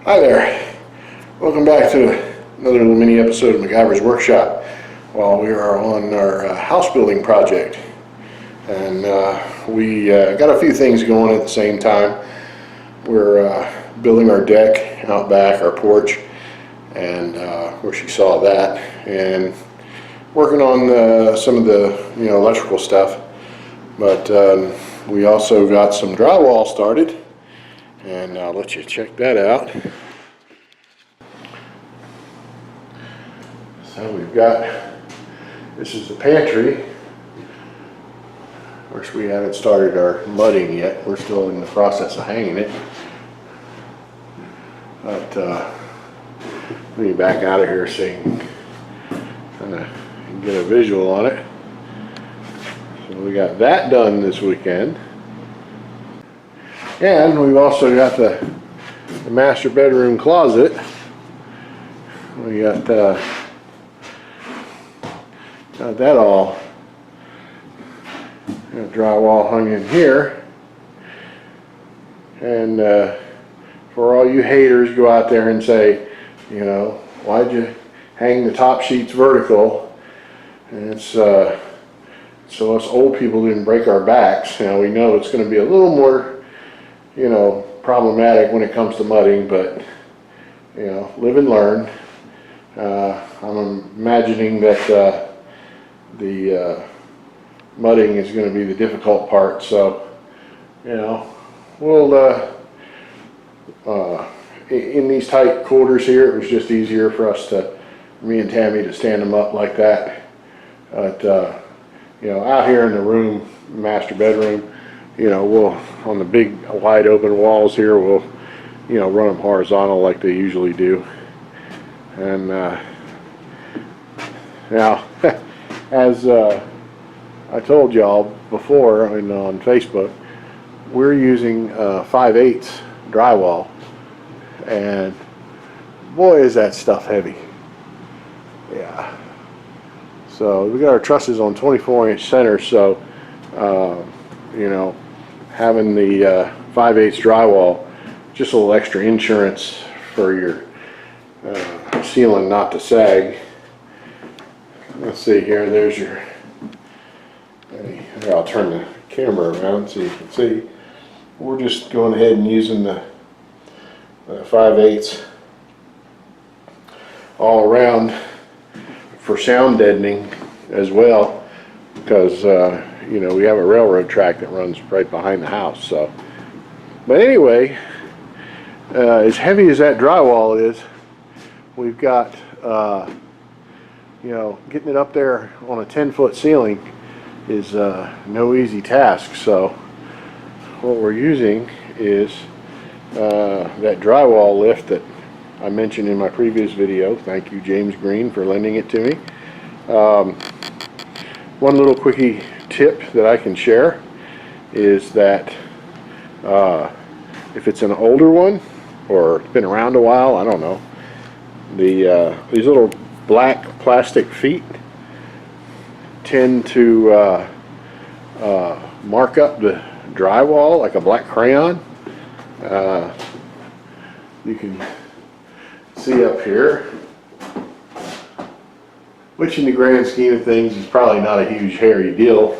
Hi there. Welcome back to another little mini episode of MacGyver's Workshop. While we are on our house building project, and we got a few things going at the same time. We're building our deck out back, our porch, and where she saw that, and working on some of the electrical stuff. But we also got some drywall started, and I'll let you check that out. So we've got, this is the pantry. Of course, we haven't started our mudding yet. We're still in the process of hanging it. But let me back out of here so you can kind of get a visual on it. So we got that done this weekend. And we've also got the master bedroom closet. We got that all drywall hung in here. And for all you haters, go out there and say, why'd you hang the top sheets vertical? And it's so us old people didn't break our backs. Now we know it's going to be a little more problematic when it comes to mudding, but live and learn. I'm imagining that the mudding is going to be the difficult part, so we'll in these tight quarters here, it was just easier for us me and Tammy to stand them up like that. But out here in the room, master bedroom, we'll, on the big wide open walls here, we'll run them horizontal like they usually do. And now as I told y'all before on Facebook, we're using 5/8 drywall, and boy is that stuff heavy. Yeah. So we got our trusses on 24-inch centers, so having the 5/8 drywall, just a little extra insurance for your ceiling not to sag. Let's see here, there's your, here, I'll turn the camera around so you can see. We're just going ahead and using the 5/8 all around for sound deadening as well, because we have a railroad track that runs right behind the house. So, but anyway, as heavy as that drywall is, we've got getting it up there on a 10-foot ceiling is no easy task. So what we're using is that drywall lift that I mentioned in my previous video. Thank you, James Green, for lending it to me. One little quickie tip that I can share is that if it's an older one or been around a while, I don't know, these little black plastic feet tend to mark up the drywall like a black crayon. You can see up here, which in the grand scheme of things is probably not a huge hairy deal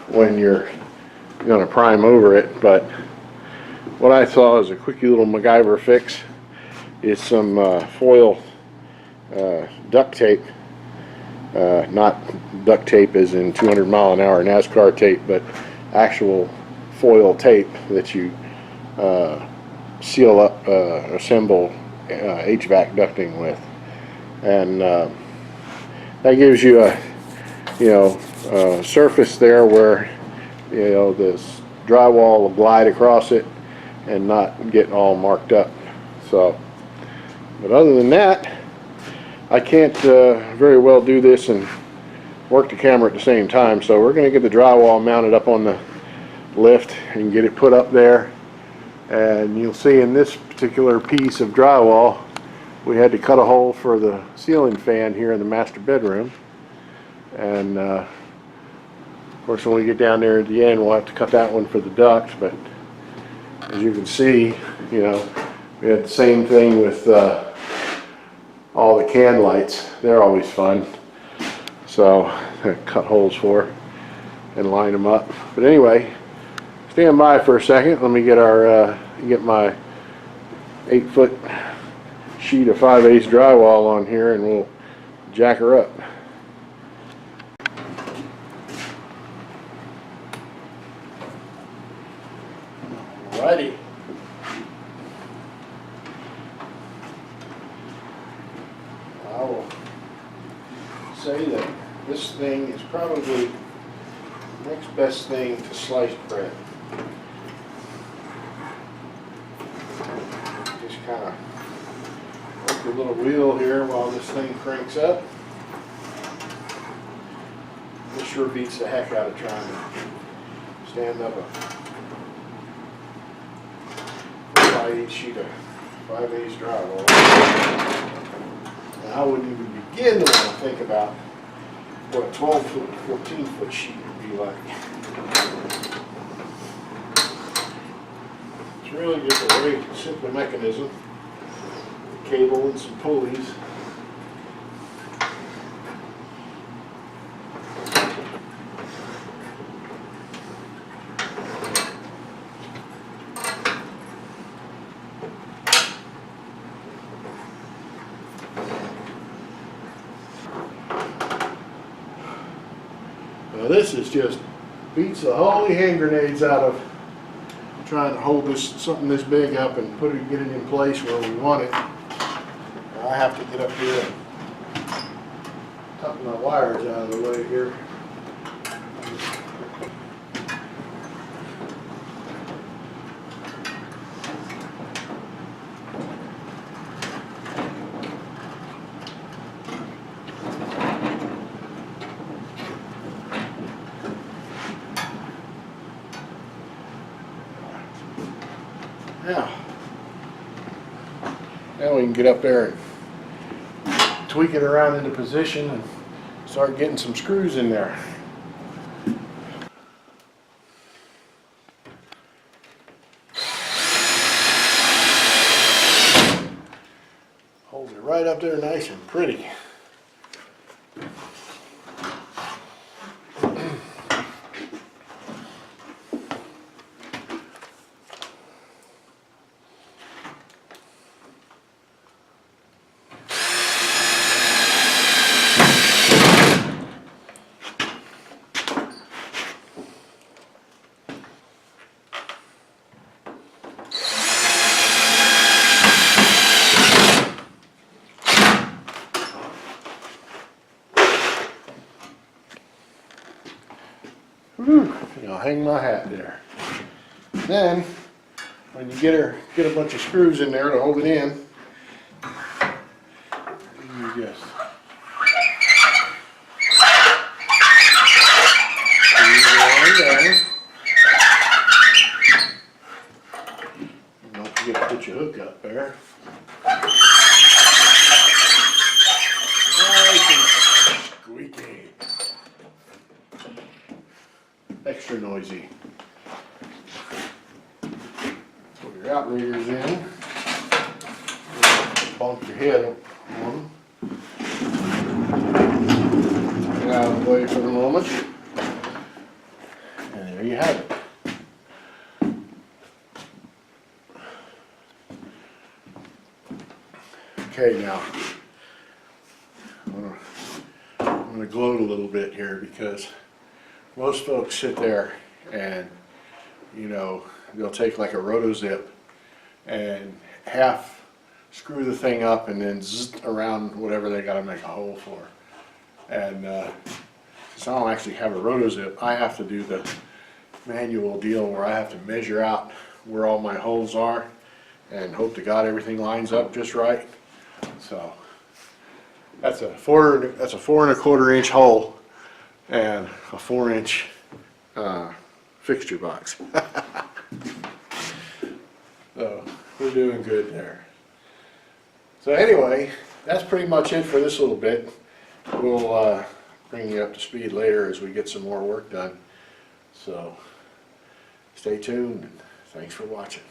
when you're going to prime over it, but what I saw as a quickie little MacGyver fix is some foil duct tape, not duct tape as in 200-mile-an-hour NASCAR tape, but actual foil tape that you seal up, assemble HVAC ducting with, and that gives you a surface there where this drywall will glide across it and not get all marked up. So, but other than that, I can't very well do this and work the camera at the same time, so we're going to get the drywall mounted up on the lift and get it put up there. And you'll see in this particular piece of drywall, we had to cut a hole for the ceiling fan here in the master bedroom. And of course, when we get down there at the end, we'll have to cut that one for the duct. But as you can see, We had the same thing with all the can lights. They're always fun. So cut holes for and line them up. But anyway, stand by for a second. Let me get get my 8-foot sheet of 5/8 drywall on here, and we'll jack her up. Alrighty. I will say that this thing is probably the next best thing to sliced bread. Just kind of work the little wheel here while this thing cranks up. This sure beats the heck out of trying to stand up a 5/8 sheet of 5/8 drywall. And I wouldn't even begin to want to think about what a 12-foot, 14-foot sheet would be like. It's really just a very simple mechanism. A cable and some pulleys. Now this is just beats the holy hand grenades out of trying to hold something this big up and get it in place where we want it. Now I have to get up here and tuck my wires out of the way here. Now we can get up there and tweak it around into position and start getting some screws in there. Holds it right up there nice and pretty. I'll hang my hat there. Then, when you get a bunch of screws in there to hold it in, you just don't forget to put your hook up there. Nice and squeaky. Extra noisy. Put your outriggers in. Bump your head on them. Get out of the way for the moment. And there you have it. Okay, now I'm going to gloat a little bit here because most folks sit there and, you know, they'll take like a rotozip and half screw the thing up and then zzz around whatever they got to make a hole for. And since I don't actually have a rotozip, I have to do the manual deal where I have to measure out where all my holes are and hope to God everything lines up just right. So that's a 4 1/4 inch hole and a 4-inch fixture box. So we're doing good there. So anyway, that's pretty much it for this little bit. We'll bring you up to speed later as we get some more work done. So stay tuned and thanks for watching.